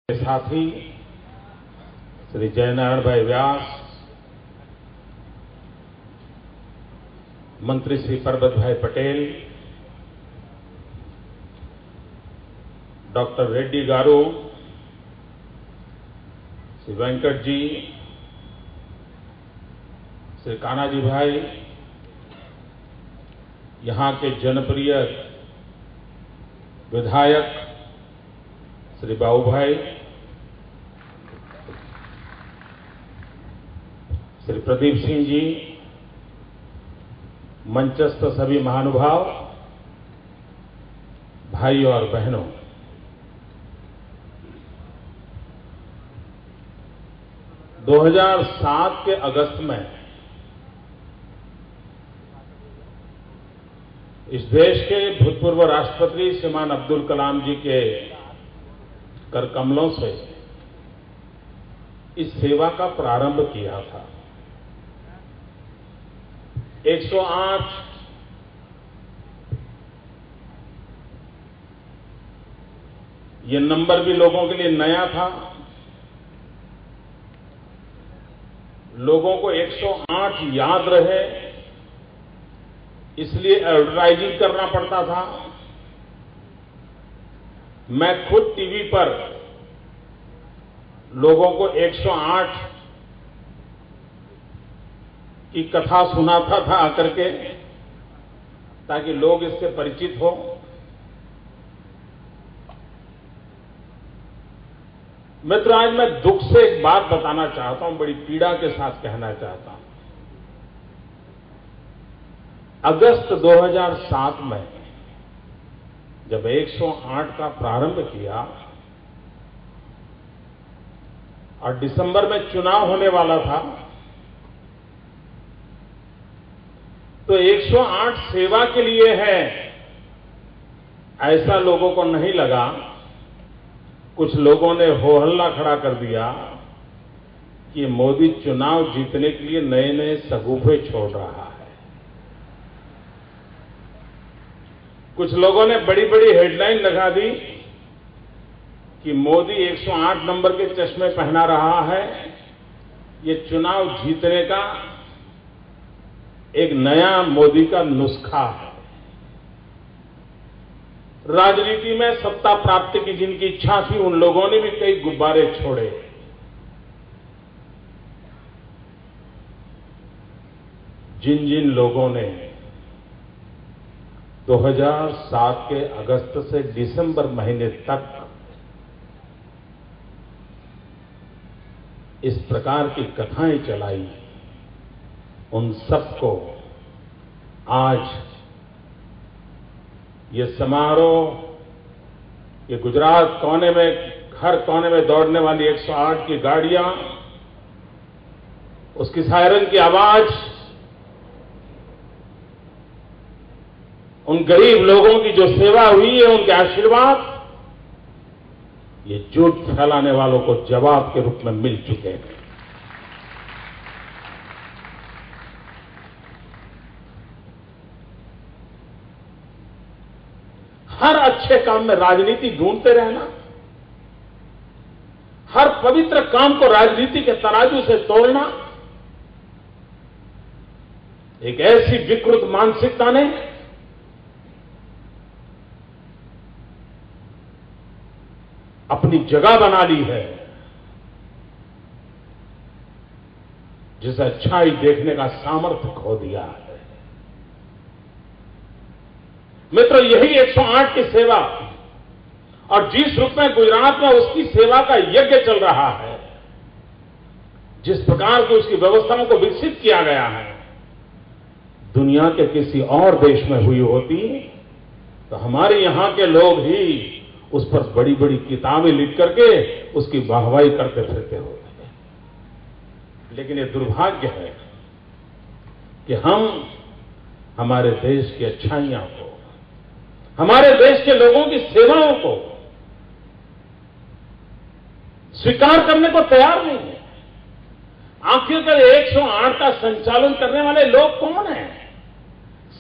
साथी श्री जयनारायण भाई व्यास, मंत्री श्री परबत भाई पटेल, डॉक्टर रेड्डी गारू, श्री वेंकट जी, श्री कानाजी भाई, यहां के जनप्रिय विधायक श्री बाबू भाई, श्री प्रदीप सिंह जी, मंचस्थ सभी महानुभाव, भाई और बहनों, – 2007 के अगस्त में इस देश के भूतपूर्व राष्ट्रपति श्रीमान अब्दुल कलाम जी के कर कमलों से इस सेवा का प्रारंभ किया था। 108 ये नंबर भी लोगों के लिए नया था। लोगों को 108 याद रहे इसलिए एडवर्टाइजिंग करना पड़ता था। मैं खुद टीवी पर लोगों को 108 की कथा सुनाता था आकर के, ताकि लोग इससे परिचित हो। मित्र, आज मैं दुख से एक बात बताना चाहता हूं, बड़ी पीड़ा के साथ कहना चाहता हूं। अगस्त 2007 में जब 108 का प्रारंभ किया और दिसंबर में चुनाव होने वाला था, तो 108 सेवा के लिए है ऐसा लोगों को नहीं लगा। कुछ लोगों ने हो हल्ला खड़ा कर दिया कि मोदी चुनाव जीतने के लिए नए नए सगुफे छोड़ रहा है। कुछ लोगों ने बड़ी बड़ी हेडलाइन लगा दी कि मोदी 108 नंबर के चश्मे पहना रहा है, ये चुनाव जीतने का एक नया मोदी का नुस्खा है। राजनीति में सत्ता प्राप्ति की जिनकी इच्छा थी, उन लोगों ने भी कई गुब्बारे छोड़े। जिन जिन लोगों ने 2007 के अगस्त से दिसंबर महीने तक इस प्रकार की कथाएं चलाई, उन सबको आज ये समारोह, ये गुजरात कोने में, हर कोने में दौड़ने वाली 108 की गाड़ियां, उसकी सायरन की आवाज, उन गरीब लोगों की जो सेवा हुई है, उनके आशीर्वाद, ये झूठ फैलाने वालों को जवाब के रूप में मिल चुके हैं। हर अच्छे काम में राजनीति ढूंढते रहना, हर पवित्र काम को राजनीति के तराजू से तोड़ना, एक ऐसी विकृत मानसिकता ने अपनी जगह बना ली है, जिसे अच्छाई देखने का सामर्थ्य खो दिया है। मित्रों, यही 108 की सेवा और जिस रूप में गुजरात में उसकी सेवा का यज्ञ चल रहा है, जिस प्रकार की उसकी व्यवस्थाओं को विकसित किया गया है, दुनिया के किसी और देश में हुई होती तो हमारे यहां के लोग ही उस पर बड़ी बड़ी किताबें लिख करके उसकी वाहवाही करते फिरते होते हैं। लेकिन ये दुर्भाग्य है कि हम हमारे देश की अच्छाइयां को, हमारे देश के लोगों की सेवाओं को स्वीकार करने को तैयार नहीं है। आखिरकार 108 का संचालन करने वाले लोग कौन हैं?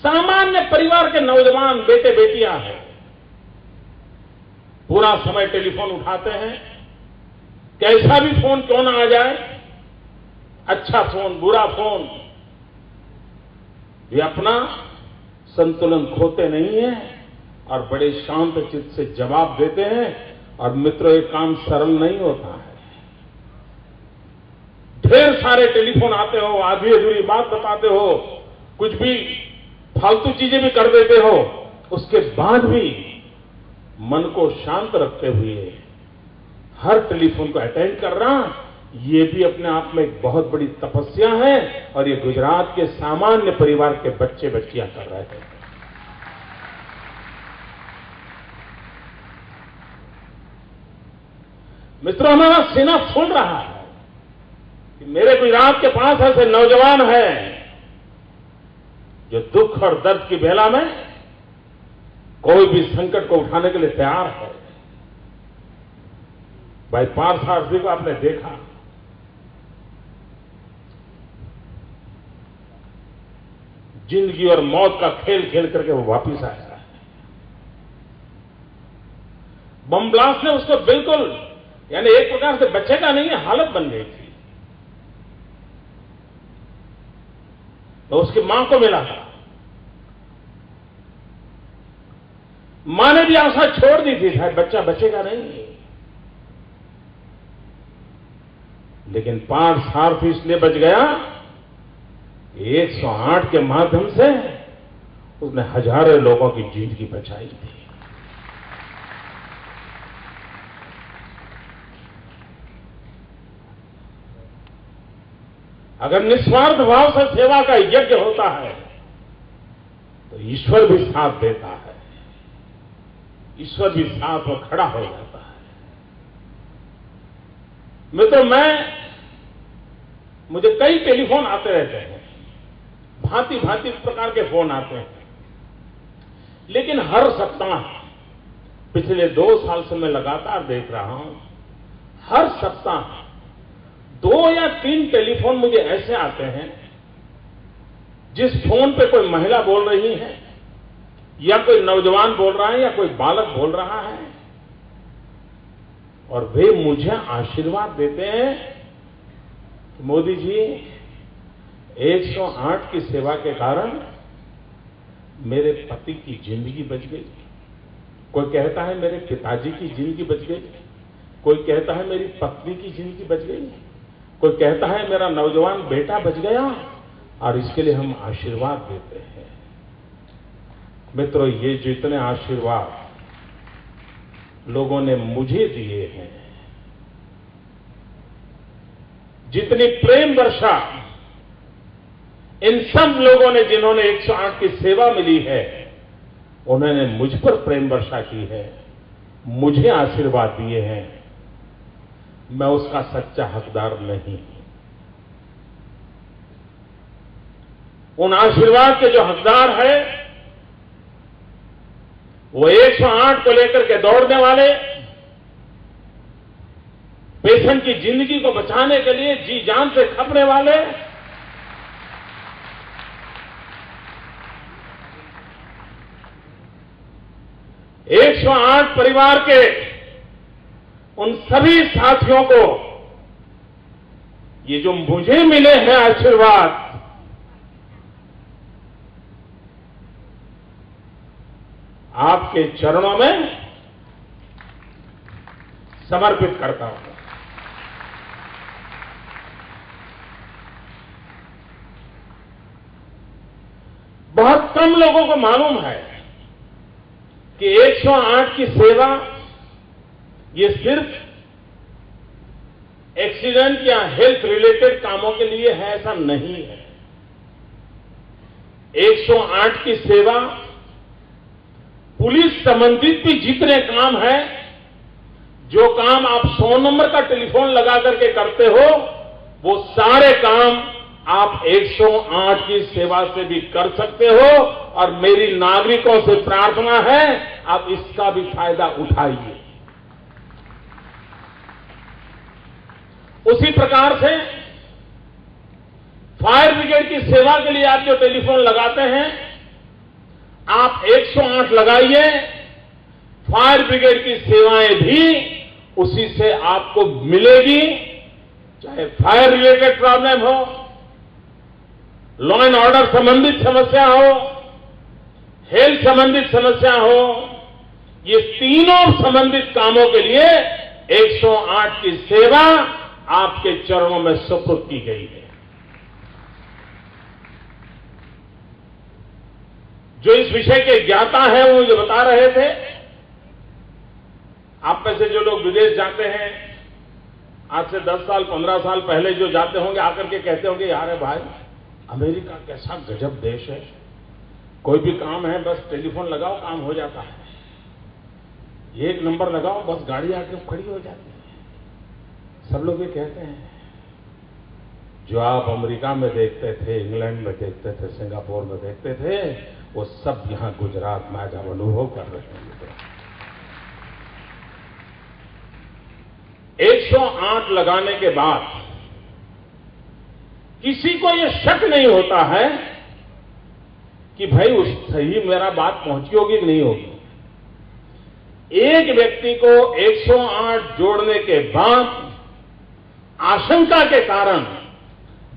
सामान्य परिवार के नौजवान बेटे बेटियां हैं। पूरा समय टेलीफोन उठाते हैं, कैसा भी फोन क्यों ना आ जाए, अच्छा फोन, बुरा फोन, वे अपना संतुलन खोते नहीं हैं और बड़े शांत चित्त से जवाब देते हैं। और मित्रों, ये काम सरल नहीं होता है। ढेर सारे टेलीफोन आते हो, आधी अधूरी बात बताते हो, कुछ भी फालतू चीजें भी कर देते हो, उसके बाद भी मन को शांत रखते हुए हर टेलीफोन को अटेंड करना, ये भी अपने आप में एक बहुत बड़ी तपस्या है। और ये गुजरात के सामान्य परिवार के बच्चे बच्चियां कर रहे हैं। मित्रों, हमारा सीना फूल रहा है कि मेरे गुजरात के पास ऐसे नौजवान हैं जो दुख और दर्द की बेला में कोई भी संकट को उठाने के लिए तैयार है। भाई पार्थसारथी को आपने देखा, जिंदगी और मौत का खेल खेल करके वो वापिस आया। बम ब्लास्ट ने उसको बिल्कुल, यानी एक प्रकार से बच्चे का नहीं है, हालत बन गई थी। तो उसकी मां को मिला था, मां ने भी आशा छोड़ दी थी, शायद बच्चा बचेगा नहीं। लेकिन पार्थसारथी इसलिए बच गया, 108 के माध्यम से उसने हजारों लोगों की जिंदगी बचाई थी। अगर निस्वार्थ भाव से सेवा का यज्ञ होता है तो ईश्वर भी साथ देता है, ईश्वर भी साथ में खड़ा हो जाता है। मित्रों, मुझे कई टेलीफोन आते रहते हैं, भांति भांति प्रकार के फोन आते हैं, लेकिन हर सप्ताह पिछले 2 साल से मैं लगातार देख रहा हूं, हर सप्ताह 2 या 3 टेलीफोन मुझे ऐसे आते हैं जिस फोन पे कोई महिला बोल रही है, या कोई नौजवान बोल रहा है, या कोई बालक बोल रहा है, और वे मुझे आशीर्वाद देते हैं कि मोदी जी, 108 की सेवा के कारण मेरे पति की जिंदगी बच गई। कोई कहता है मेरे पिताजी की जिंदगी बच गई, कोई कहता है मेरी पत्नी की जिंदगी बच गई, कोई कहता है मेरा नौजवान बेटा बच गया, और इसके लिए हम आशीर्वाद देते हैं। मित्रों, ये जो इतने आशीर्वाद लोगों ने मुझे दिए हैं, जितनी प्रेम वर्षा इन सब लोगों ने, जिन्होंने 108 की सेवा मिली है, उन्होंने मुझ पर प्रेम वर्षा की है, मुझे आशीर्वाद दिए हैं, मैं उसका सच्चा हकदार नहीं। उन आशीर्वाद के जो हकदार है वो 108 को लेकर के दौड़ने वाले, पेशेंट की जिंदगी को बचाने के लिए जी जान से खपने वाले, एक 108 परिवार के उन सभी साथियों को ये जो मुझे मिले हैं आशीर्वाद, आपके चरणों में समर्पित करता हूं। बहुत कम लोगों को मालूम है कि 108 की सेवा ये सिर्फ एक्सीडेंट या हेल्थ रिलेटेड कामों के लिए है, ऐसा नहीं है। 108 की सेवा पुलिस संबंधित भी जितने काम हैं, जो काम आप 100 नंबर का टेलीफोन लगा करके करते हो, वो सारे काम आप 108 की सेवा से भी कर सकते हो। और मेरी नागरिकों से प्रार्थना है, आप इसका भी फायदा उठाइए। उसी प्रकार से फायर ब्रिगेड की सेवा के लिए आप जो टेलीफोन लगाते हैं, आप 108 लगाइए, फायर ब्रिगेड की सेवाएं भी उसी से आपको मिलेगी, चाहे फायर रिलेटेड प्रॉब्लम हो, लॉ एंड ऑर्डर संबंधित समस्या हो, हेल्थ संबंधित समस्या हो, ये तीनों संबंधित कामों के लिए 108 की सेवा आपके चरणों में सुपुर्द की गई है। जो इस विषय के ज्ञाता हैं वो मुझे बता रहे थे, आप में से जो लोग विदेश जाते हैं, आज से 10 साल 15 साल पहले जो जाते होंगे आकर के कहते होंगे, यार भाई अमेरिका कैसा गजब देश है, कोई भी काम है बस टेलीफोन लगाओ काम हो जाता है, एक नंबर लगाओ बस गाड़ी आकर खड़ी हो जाती है। सब लोग ये कहते हैं, जो आप अमेरिका में देखते थे, इंग्लैंड में देखते थे, सिंगापुर में देखते थे, वो सब यहां गुजरात में आज हम अनुभव कर रहे हैं। 108 लगाने के बाद किसी को यह शक नहीं होता है कि भाई उस सही मेरा बात पहुंची होगी कि नहीं होगी। एक व्यक्ति को 108 जोड़ने के बाद आशंका के कारण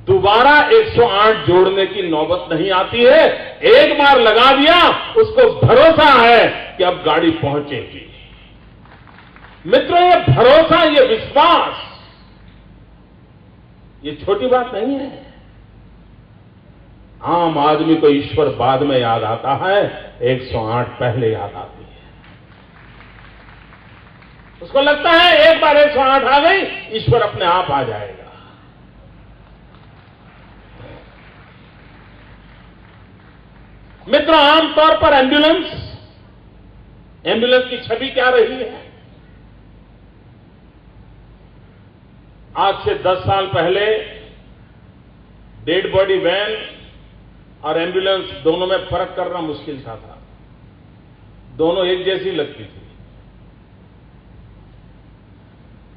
दोबारा 108 जोड़ने की नौबत नहीं आती है। एक बार लगा दिया, उसको भरोसा है कि अब गाड़ी पहुंचेगी। मित्रों, ये भरोसा, ये विश्वास, ये छोटी बात नहीं है। आम आदमी को ईश्वर बाद में याद आता है, 108 पहले याद आती है। उसको लगता है एक बार 108 आ गई, ईश्वर अपने आप आ जाएगा। मित्रों, आमतौर पर एम्बुलेंस की छवि क्या रही है? आज से 10 साल पहले डेड बॉडी वैन और एम्बुलेंस दोनों में फर्क करना मुश्किल था। दोनों एक जैसी लगती थी।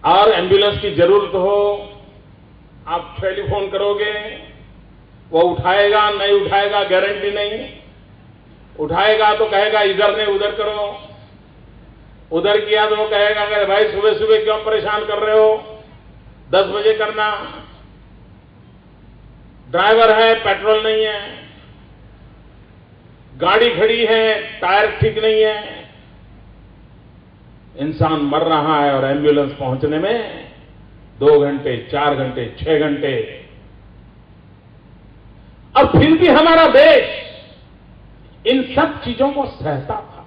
और एम्बुलेंस की जरूरत हो, आप टेलीफोन करोगे, वो उठाएगा नहीं उठाएगा गारंटी नहीं। उठाएगा तो कहेगा इधर नहीं उधर करो, उधर किया तो वो कहेगा अरे भाई सुबह सुबह क्यों परेशान कर रहे हो, 10 बजे करना। ड्राइवर है, पेट्रोल नहीं है, गाड़ी खड़ी है, टायर ठीक नहीं है, इंसान मर रहा है और एम्बुलेंस पहुंचने में 2 घंटे, 4 घंटे, 6 घंटे। और फिर भी हमारा देश इन सब चीजों को सहता था।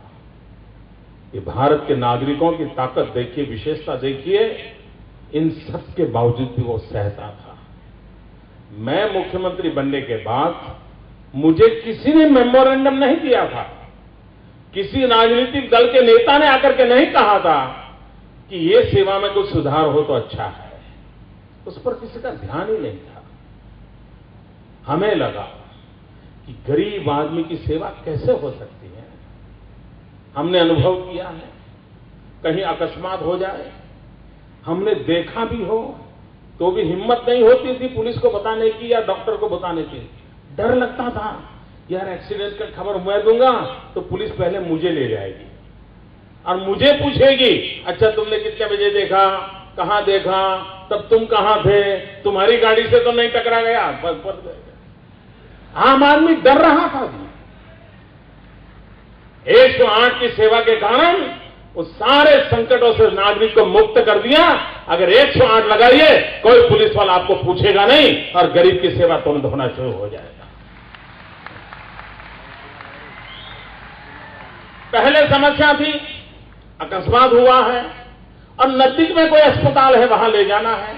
ये भारत के नागरिकों की ताकत देखिए, विशेषता देखिए, इन सब के बावजूद भी वो सहता था। मैं मुख्यमंत्री बनने के बाद मुझे किसी ने मेमोरेंडम नहीं दिया था, किसी राजनीतिक दल के नेता ने आकर के नहीं कहा था कि ये सेवा में कुछ सुधार हो तो अच्छा है। उस पर किसी का ध्यान ही नहीं था। हमें लगा कि गरीब आदमी की सेवा कैसे हो सकती है। हमने अनुभव किया है, कहीं अकस्मात हो जाए, हमने देखा भी हो तो भी हिम्मत नहीं होती थी पुलिस को बताने की या डॉक्टर को बताने की। डर लगता था, यार एक्सीडेंट का खबर मैं दूंगा तो पुलिस पहले मुझे ले जाएगी और मुझे पूछेगी, अच्छा तुमने कितने बजे देखा, कहां देखा, तब तुम कहां थे, तुम्हारी गाड़ी से तो नहीं टकरा गया। आम आदमी डर रहा था जी। 108 की सेवा के कारण उस सारे संकटों से नागरिक को मुक्त कर दिया। अगर 108 लगाइए, कोई पुलिस वाला आपको पूछेगा नहीं और गरीब की सेवा तुरंत होना शुरू हो जाएगा। पहले समस्या थी, अकस्मात हुआ है और नजदीक में कोई अस्पताल है, वहां ले जाना है,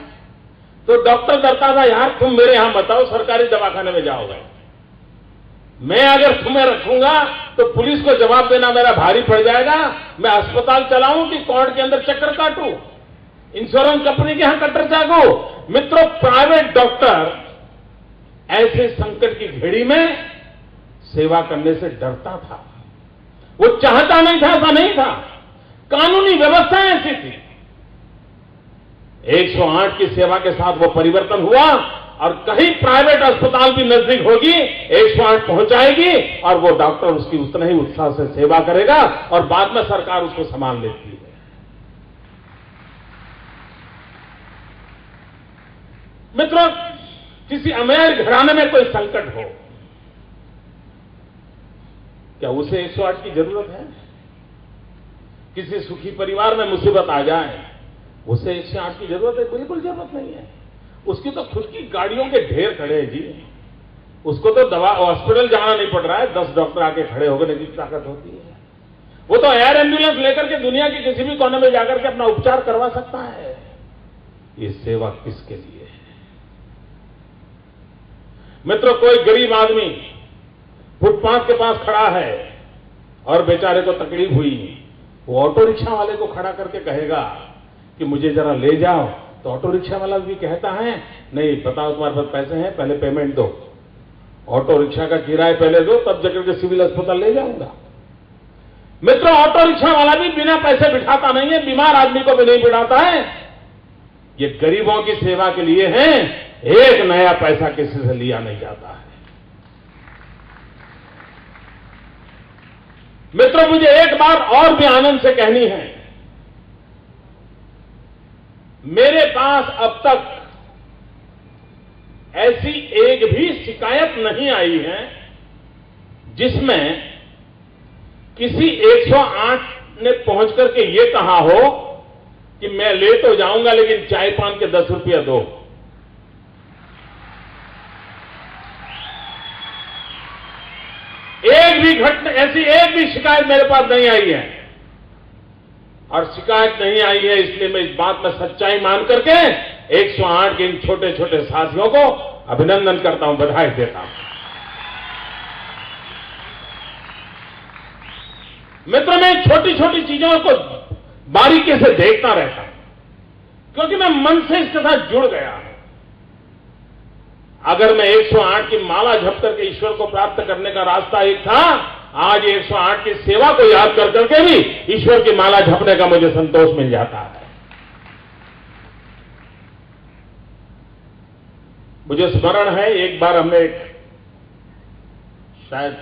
तो डॉक्टर डरता था, यार तुम मेरे यहां बताओ, सरकारी दवाखाने में जाओगे, मैं अगर तुम्हें रखूंगा तो पुलिस को जवाब देना मेरा भारी पड़ जाएगा। मैं अस्पताल चलाऊं कि कोर्ट के अंदर चक्कर काटूं, इंश्योरेंस कंपनी के यहां कटर जागो। मित्रों, प्राइवेट डॉक्टर ऐसे संकट की घड़ी में सेवा करने से डरता था। वो चाहता नहीं था, ऐसा नहीं था, कानूनी व्यवस्था ऐसी थी। 108 की सेवा के साथ वो परिवर्तन हुआ और कहीं प्राइवेट अस्पताल भी नजदीक होगी, 108 पहुंचाएगी और वो डॉक्टर उसकी उतना ही उत्साह से सेवा करेगा और बाद में सरकार उसको संभाल लेती है। मित्रों, किसी अमीर घराने में कोई संकट हो, क्या उसे 108 की जरूरत है? किसी सुखी परिवार में मुसीबत आ जाए, उसे 108 की जरूरत है? बिल्कुल जरूरत नहीं है। उसकी तो खुद की गाड़ियों के ढेर खड़े हैं जी। उसको तो दवा हॉस्पिटल जाना नहीं पड़ रहा है, 10 डॉक्टर आके खड़े होकर की ताकत होती है। वो तो एयर एम्बुलेंस लेकर के दुनिया के किसी भी कोने में जाकर के अपना उपचार करवा सकता है। ये सेवा किसके लिए है? मित्रों, कोई गरीब आदमी फुटपाथ के पास खड़ा है और बेचारे को तकलीफ हुई, वो ऑटो रिक्शा वाले को खड़ा करके कहेगा कि मुझे जरा ले जाओ, तो ऑटो रिक्शा वाला भी कहता है नहीं, बताओ तुम्हारे पास पैसे हैं, पहले पेमेंट दो, ऑटो रिक्शा का किराया पहले दो, तब जाकर के सिविल अस्पताल ले जाऊंगा। मित्रों, ऑटो रिक्शा वाला भी बिना पैसे बिठाता नहीं है, बीमार आदमी को भी नहीं बिठाता है। ये गरीबों की सेवा के लिए है, एक नया पैसा किसी से लिया नहीं जाता है। मित्रों, मुझे एक बात और भी आनंद से कहनी है। मेरे पास अब तक ऐसी एक भी शिकायत नहीं आई है जिसमें किसी 108 ने पहुंच करके ये कहा हो कि मैं ले तो जाऊंगा लेकिन चाय पान के 10 रुपया दो। एक भी घटना ऐसी एक भी शिकायत मेरे पास नहीं आई है। और शिकायत नहीं आई है इसलिए मैं इस बात में सच्चाई मान करके 108 के इन छोटे छोटे साथियों को अभिनंदन करता हूं, बधाई देता हूं। मित्रों, मैं छोटी छोटी चीजों को बारीकी से देखता रहता हूं क्योंकि मैं मन से इसके साथ जुड़ गया हूं। अगर मैं 108 की माला जप करके ईश्वर को प्राप्त करने का रास्ता एक था, आज 108 की सेवा को याद कर करके भी ईश्वर की माला जपने का मुझे संतोष मिल जाता है। मुझे स्मरण है, एक बार हमने शायद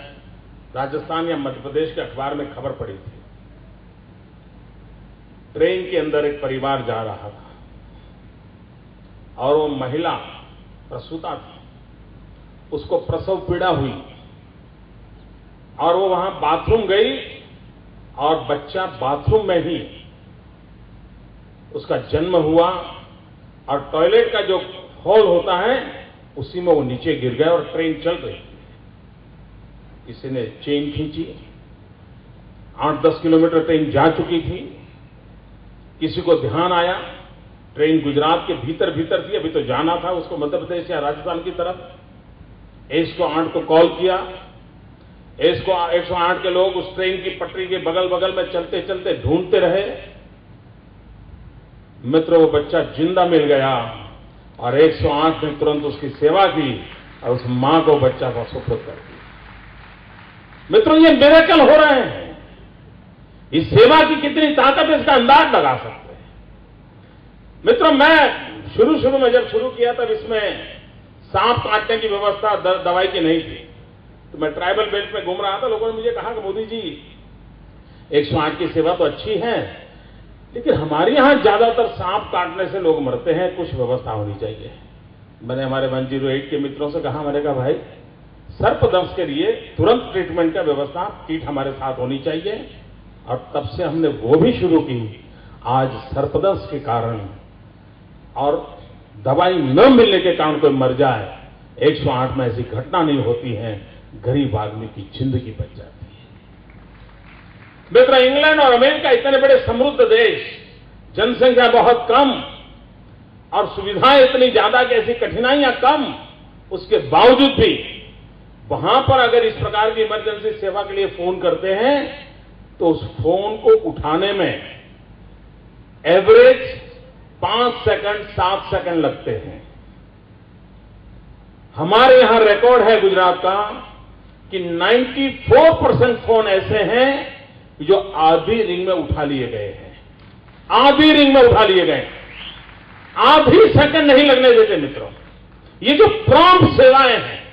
राजस्थान या मध्य प्रदेश के अखबार में खबर पड़ी थी। ट्रेन के अंदर एक परिवार जा रहा था और वो महिला प्रसूता थी, उसको प्रसव पीड़ा हुई और वो वहां बाथरूम गई और बच्चा बाथरूम में ही उसका जन्म हुआ और टॉयलेट का जो होल होता है उसी में वो नीचे गिर गया और ट्रेन चल रही। किसी ने चेन खींची, 8-10 किलोमीटर ट्रेन जा चुकी थी। किसी को ध्यान आया, ट्रेन गुजरात के भीतर भीतर थी, अभी तो जाना था उसको मध्य प्रदेश या राजस्थान की तरफ। 108 को कॉल किया। 108 के लोग उस ट्रेन की पटरी के बगल बगल में चलते चलते ढूंढते रहे। मित्र, वो बच्चा जिंदा मिल गया और 108 ने तुरंत उसकी सेवा की और उस मां को बच्चा को सुपुर्द कर दिया। मित्रों, ये मिरेकल हो रहे हैं। इस सेवा की कितनी ताकत है इसका अंदाज लगा सकते हैं। मित्रों, मैं शुरू में जब शुरू किया तब इसमें सांप काटने की व्यवस्था दवाई की नहीं थी। तो मैं ट्राइबल बेल्ट में घूम रहा था, लोगों ने मुझे कहा कि मोदी जी 108 की सेवा तो अच्छी है लेकिन हमारे यहां ज्यादातर सांप काटने से लोग मरते हैं, कुछ व्यवस्था होनी चाहिए। मैंने हमारे 108 के मित्रों से कहा, मैंने कहा भाई सर्पदंश के लिए तुरंत ट्रीटमेंट का व्यवस्था किट हमारे साथ होनी चाहिए। और तब से हमने वो भी शुरू की। आज सर्पदंश के कारण और दवाई न मिलने के कारण कोई मर जाए, 108 में ऐसी घटना नहीं होती है, गरीब आदमी की जिंदगी बच जाती है। मित्र, इंग्लैंड और अमेरिका इतने बड़े समृद्ध देश, जनसंख्या बहुत कम और सुविधाएं इतनी ज्यादा कि ऐसी कठिनाइयां कम, उसके बावजूद भी वहां पर अगर इस प्रकार की इमरजेंसी सेवा के लिए फोन करते हैं तो उस फोन को उठाने में एवरेज 5 सेकंड 7 सेकंड लगते हैं। हमारे यहां रिकॉर्ड है गुजरात का कि 94% फोन ऐसे हैं जो आधी रिंग में उठा लिए गए हैं। आधी रिंग में उठा लिए गए, आधी सेकंड नहीं लगने देते। मित्रों, ये जो प्रॉम्प्ट सेवाएं हैं,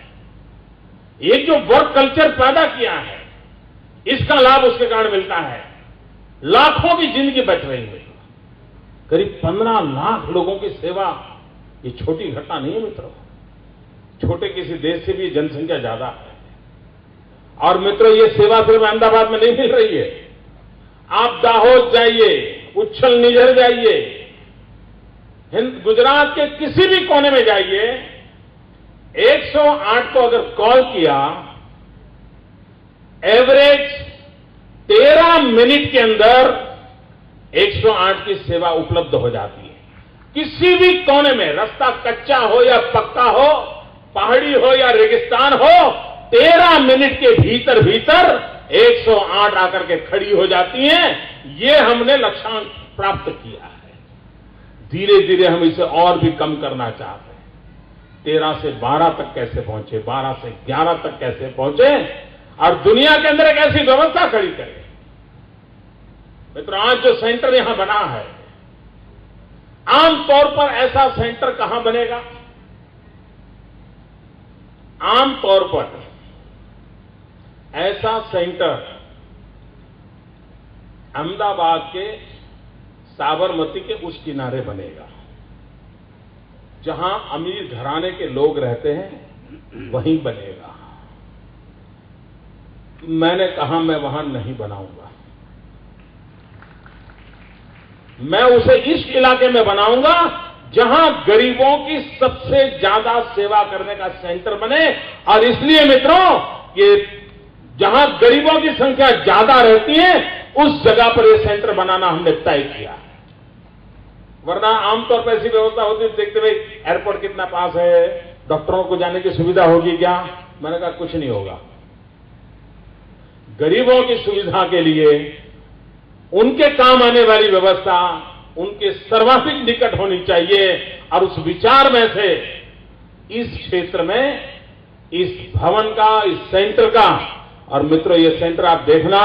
ये जो वर्क कल्चर पैदा किया है, इसका लाभ उसके कारण मिलता है। लाखों की जिंदगी बच रही है। करीब 15 लाख लोगों की सेवा ये छोटी घटना नहीं है मित्रों। छोटे किसी देश से भी जनसंख्या ज्यादा है। और मित्रों, ये सेवा सिर्फ अहमदाबाद में नहीं मिल रही है। आप दाहोद जाइए, उच्छल निझर जाइए, गुजरात के किसी भी कोने में जाइए, 108 को अगर कॉल किया, एवरेज 13 मिनट के अंदर 108 की सेवा उपलब्ध हो जाती है। किसी भी कोने में, रास्ता कच्चा हो या पक्का हो, पहाड़ी हो या रेगिस्तान हो, 13 मिनट के भीतर भीतर 108 आकर के खड़ी हो जाती हैं। ये हमने लक्ष्यांक प्राप्त किया है। धीरे धीरे हम इसे और भी कम करना चाहते हैं। 13 से 12 तक कैसे पहुंचे, 12 से 11 तक कैसे पहुंचे, और दुनिया के अंदर एक ऐसी व्यवस्था खड़ी करें। मित्रों, आज जो सेंटर यहां बना है, आमतौर पर ऐसा सेंटर कहां बनेगा? आमतौर पर ऐसा सेंटर अहमदाबाद के साबरमती के उस किनारे बनेगा, जहां अमीर घराने के लोग रहते हैं, वहीं बनेगा। मैंने कहा मैं वहां नहीं बनाऊंगा, मैं उसे इस इलाके में बनाऊंगा जहां गरीबों की सबसे ज्यादा सेवा करने का सेंटर बने। और इसलिए मित्रों, ये जहां गरीबों की संख्या ज्यादा रहती है, उस जगह पर यह सेंटर बनाना हमने तय किया है। वरना आमतौर पर ऐसी व्यवस्था होती है, देखते भाई एयरपोर्ट कितना पास है, डॉक्टरों को जाने की सुविधा होगी क्या? मैंने कहा कुछ नहीं होगा। गरीबों की सुविधा के लिए उनके काम आने वाली व्यवस्था उनके सर्वाधिक निकट होनी चाहिए। और उस विचार में से इस क्षेत्र में, इस भवन का, इस सेंटर का, और मित्रों ये सेंटर आप देखना,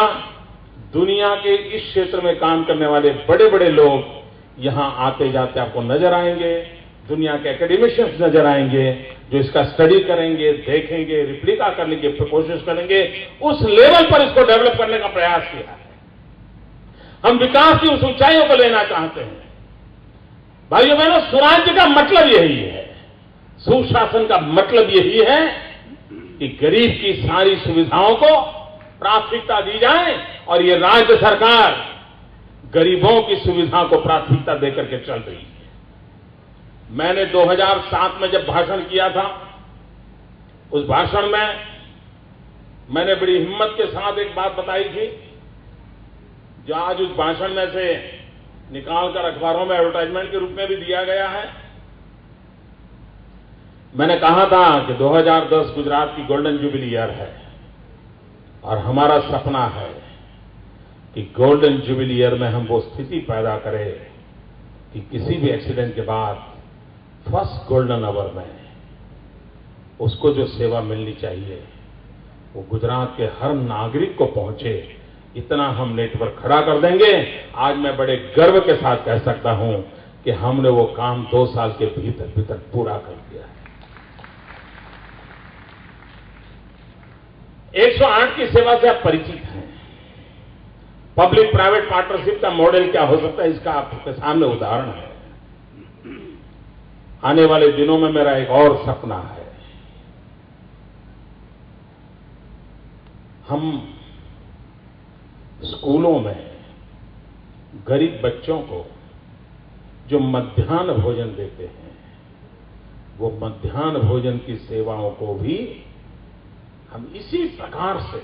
दुनिया के इस क्षेत्र में काम करने वाले बड़े बड़े लोग यहां आते जाते आपको नजर आएंगे। दुनिया के एकेडमिशियंस नजर आएंगे जो इसका स्टडी करेंगे, देखेंगे, रिप्लिका करने की कोशिश करेंगे। उस लेवल पर इसको डेवलप करने का प्रयास किया है। हम विकास की उस ऊंचाइयों को लेना चाहते हैं। भाइयों बहनों, स्वराज्य का मतलब यही है, सुशासन का मतलब यही है कि गरीब की सारी सुविधाओं को प्राथमिकता दी जाए। और ये राज्य सरकार गरीबों की सुविधा को प्राथमिकता देकर के चल रही है। मैंने 2007 में जब भाषण किया था, उस भाषण में मैंने बड़ी हिम्मत के साथ एक बात बताई थी, जो आज उस भाषण में से निकालकर अखबारों में एडवर्टाइजमेंट के रूप में भी दिया गया है। मैंने कहा था कि 2010 गुजरात की गोल्डन जुबली ईयर है और हमारा सपना है कि गोल्डन जुबली ईयर में हम वो स्थिति पैदा करें कि किसी भी एक्सीडेंट के बाद फर्स्ट गोल्डन आवर में उसको जो सेवा मिलनी चाहिए वो गुजरात के हर नागरिक को पहुंचे। इतना हम नेटवर्क खड़ा कर देंगे। आज मैं बड़े गर्व के साथ कह सकता हूं कि हमने वो काम 2 साल के भीतर भीतर पूरा कर दिया है। 108 की सेवा से आप परिचित हैं। पब्लिक प्राइवेट पार्टनरशिप का मॉडल क्या हो सकता है, इसका आपके सामने उदाहरण है। आने वाले दिनों में मेरा एक और सपना है, हम स्कूलों में गरीब बच्चों को जो मध्याह्न भोजन देते हैं, वो मध्याह्न भोजन की सेवाओं को भी हम इसी प्रकार से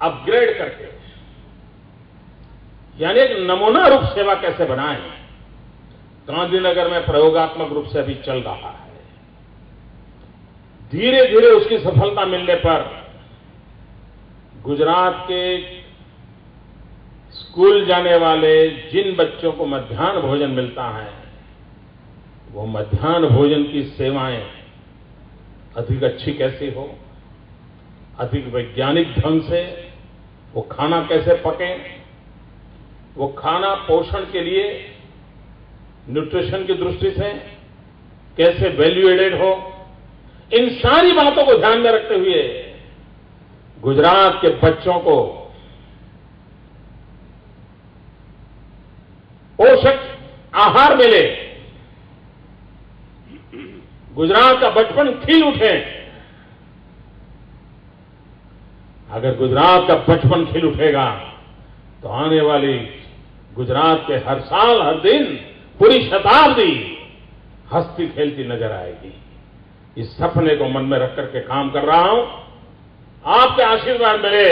अपग्रेड करके, यानी एक नमूना रूप सेवा कैसे बनाएं, गांधीनगर में प्रयोगात्मक रूप से अभी चल रहा है। धीरे धीरे उसकी सफलता मिलने पर गुजरात के स्कूल जाने वाले जिन बच्चों को मध्याह्न भोजन मिलता है, वो मध्याह्न भोजन की सेवाएं अधिक अच्छी कैसे हो, अधिक वैज्ञानिक ढंग से वो खाना कैसे पके, वो खाना पोषण के लिए न्यूट्रिशन की दृष्टि से कैसे वैल्यू एडेड हो, इन सारी बातों को ध्यान में रखते हुए गुजरात के बच्चों को पोषक आहार मिले, गुजरात का बचपन खिल उठे। अगर गुजरात का बचपन खिल उठेगा तो आने वाली गुजरात के हर साल, हर दिन, पूरी शताब्दी हंसती खेलती नजर आएगी। इस सपने को मन में रख करके काम कर रहा हूं। आपके आशीर्वाद मिले,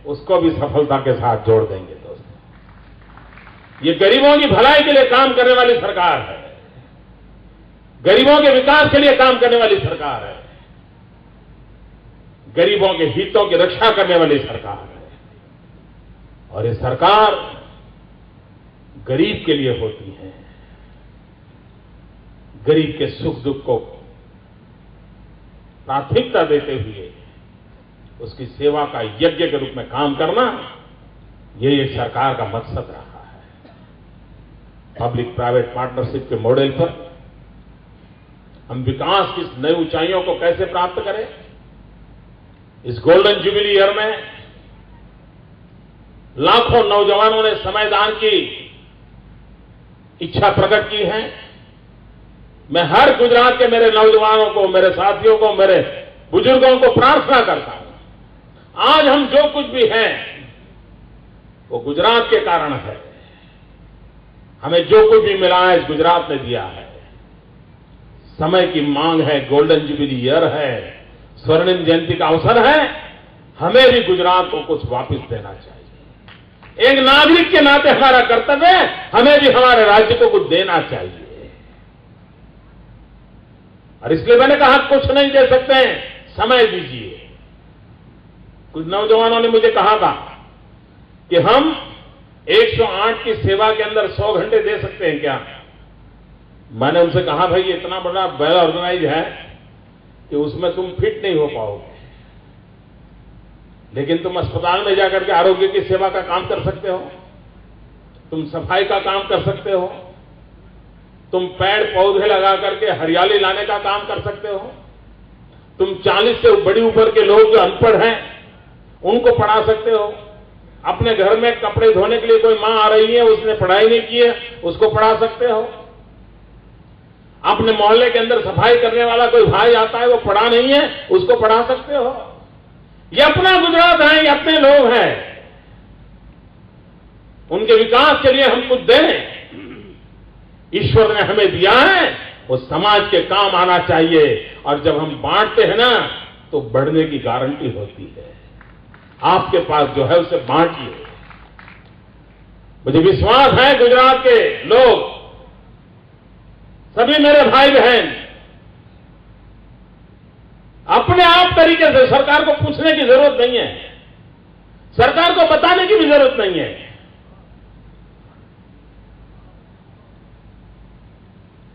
उसको भी सफलता के साथ जोड़ देंगे। दोस्तों, ये गरीबों की भलाई के लिए काम करने वाली सरकार है, गरीबों के विकास के लिए काम करने वाली सरकार है, गरीबों के हितों की रक्षा करने वाली सरकार है। और ये सरकार गरीब के लिए होती है, गरीब के सुख दुख को प्राथमिकता देते हुए उसकी सेवा का यज्ञ के रूप में काम करना, ये सरकार का मकसद रहा है। पब्लिक प्राइवेट पार्टनरशिप के मॉडल पर हम विकास की नई ऊंचाइयों को कैसे प्राप्त करें, इस गोल्डन जुबिली ईयर में लाखों नौजवानों ने समयदान की इच्छा प्रकट की है। मैं हर गुजरात के मेरे नौजवानों को, मेरे साथियों को, मेरे बुजुर्गों को प्रार्थना करता हूं, आज हम जो कुछ भी हैं वो गुजरात के कारण है। हमें जो कुछ भी मिला है इस गुजरात ने दिया है। समय की मांग है, गोल्डन जुबिली ईयर है, स्वर्णिम जयंती का अवसर है। हमें भी गुजरात को कुछ वापस देना चाहिए। एक नागरिक के नाते हमारा कर्तव्य है, हमें भी हमारे राज्य को कुछ देना चाहिए। और इसलिए मैंने कहा कुछ नहीं दे सकते हैं, समय दीजिए। कुछ नौजवानों ने मुझे कहा था कि हम 108 की सेवा के अंदर 100 घंटे दे सकते हैं क्या? मैंने उनसे कहा भाई ये इतना बड़ा वेल ऑर्गेनाइज है कि उसमें तुम फिट नहीं हो पाओगे, लेकिन तुम अस्पताल में जाकर के आरोग्य की सेवा का काम कर सकते हो, तुम सफाई का काम कर सकते हो, तुम पेड़ पौधे लगा करके हरियाली लाने का काम कर सकते हो, तुम 40 से बड़ी उम्र के लोग जो अनपढ़ हैं उनको पढ़ा सकते हो, अपने घर में कपड़े धोने के लिए कोई मां आ रही है, उसने पढ़ाई नहीं की है, उसको पढ़ा सकते हो, अपने मोहल्ले के अंदर सफाई करने वाला कोई भाई आता है, वो पढ़ा नहीं है, उसको पढ़ा सकते हो। ये अपना गुजरात है, ये अपने लोग हैं, उनके विकास के लिए हम कुछ दें। ईश्वर ने हमें दिया है, वो समाज के काम आना चाहिए। और जब हम बांटते हैं ना तो बढ़ने की गारंटी होती है। आपके पास जो है उसे बांटिए। मुझे विश्वास है गुजरात के लोग, सभी मेरे भाई बहन अपने आप तरीके से, सरकार को पूछने की जरूरत नहीं है, सरकार को बताने की भी जरूरत नहीं है,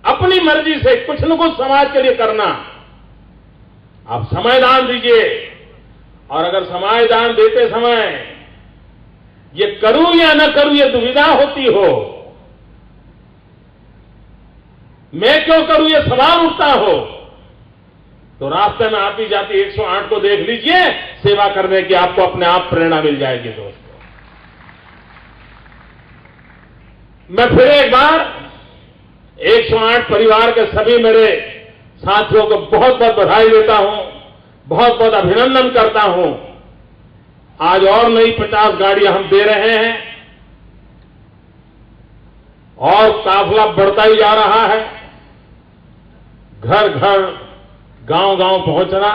अपनी मर्जी से कुछ न कुछ समाज के लिए करना। आप समयदान दीजिए, और अगर समयदान देते समय ये करूं या न करूं ये दुविधा होती हो, मैं क्यों करूं ये सवाल उठता हो, तो रास्ते में आती जाती 108 को देख लीजिए, सेवा करने की आपको अपने आप प्रेरणा मिल जाएगी। दोस्तों, मैं फिर एक बार 108 परिवार के सभी मेरे साथियों को बहुत बहुत बधाई देता हूं, बहुत बहुत अभिनंदन करता हूं। आज और नई 50 गाड़ियां हम दे रहे हैं और काफिला बढ़ता ही जा रहा है। घर घर, गांव गांव पहुंचना।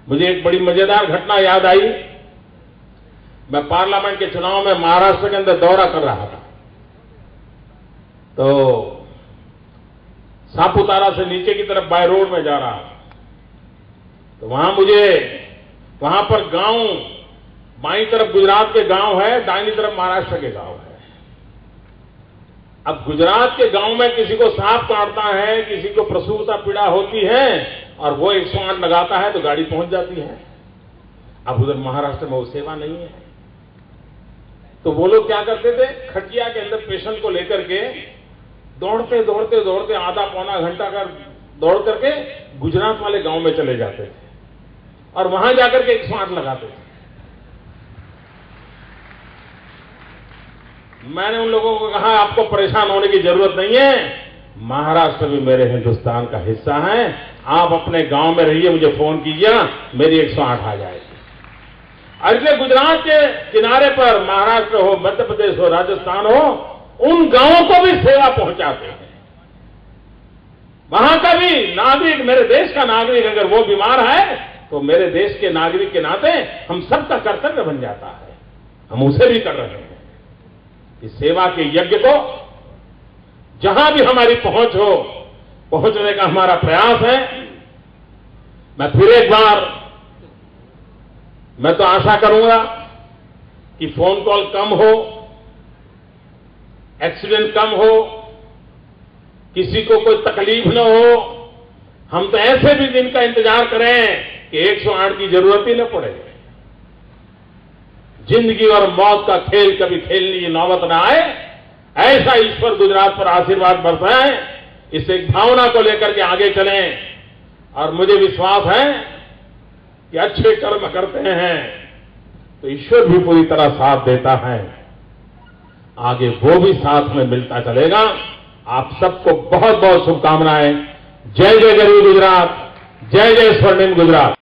मुझे एक बड़ी मजेदार घटना याद आई। मैं पार्लियामेंट के चुनाव में महाराष्ट्र के अंदर दौरा कर रहा था, तो सापुतारा से नीचे की तरफ बाय रोड में जा रहा था, तो वहां पर गांव, बाईं तरफ गुजरात के गांव है, दाहिनी तरफ महाराष्ट्र के गांव है। अब गुजरात के गांव में किसी को सांप काटता है, किसी को प्रसूता पीड़ा होती है, और वो 108 लगाता है तो गाड़ी पहुंच जाती है। अब उधर महाराष्ट्र में वो सेवा नहीं है, तो वो लोग क्या करते थे, खटिया के अंदर पेशेंट को लेकर के दौड़ते दौड़ते दौड़ते आधा पौना घंटा कर दौड़ करके गुजरात वाले गांव में चले जाते थे और वहां जाकर के 108 लगाते थे। मैंने उन लोगों को कहा आपको परेशान होने की जरूरत नहीं है, महाराष्ट्र भी मेरे हिंदुस्तान का हिस्सा है। आप अपने गांव में रहिए, मुझे फोन कीजिए, मेरी 108 आ जाएगी। और इसलिए गुजरात के किनारे पर महाराष्ट्र हो, मध्य प्रदेश हो, राजस्थान हो, उन गांवों को भी सेवा पहुंचाते हैं। वहां का भी नागरिक, मेरे देश का नागरिक अगर वो बीमार है तो मेरे देश के नागरिक के नाते हम सबका कर्तव्य बन जाता है, हम उसे भी कर रहे हैं। इस सेवा के यज्ञ को जहां भी हमारी पहुंच हो, पहुंचने का हमारा प्रयास है। मैं फिर एक बार मैं तो आशा करूंगा कि फोन कॉल कम हो, एक्सीडेंट कम हो, किसी को कोई तकलीफ न हो। हम तो ऐसे भी दिन का इंतजार करें कि 108 की जरूरत ही न पड़े। जिंदगी और मौत का खेल कभी खेलने की नौबत न आए, ऐसा ईश्वर गुजरात पर आशीर्वाद बरसाए। इस एक भावना को लेकर के आगे चलें। और मुझे विश्वास है कि अच्छे कर्म करते हैं तो ईश्वर भी पूरी तरह साथ देता है, आगे वो भी साथ में मिलता चलेगा। आप सबको बहुत बहुत शुभकामनाएं। जय जय गरीब गुजरात, जय जय स्वर्णिम गुजरात।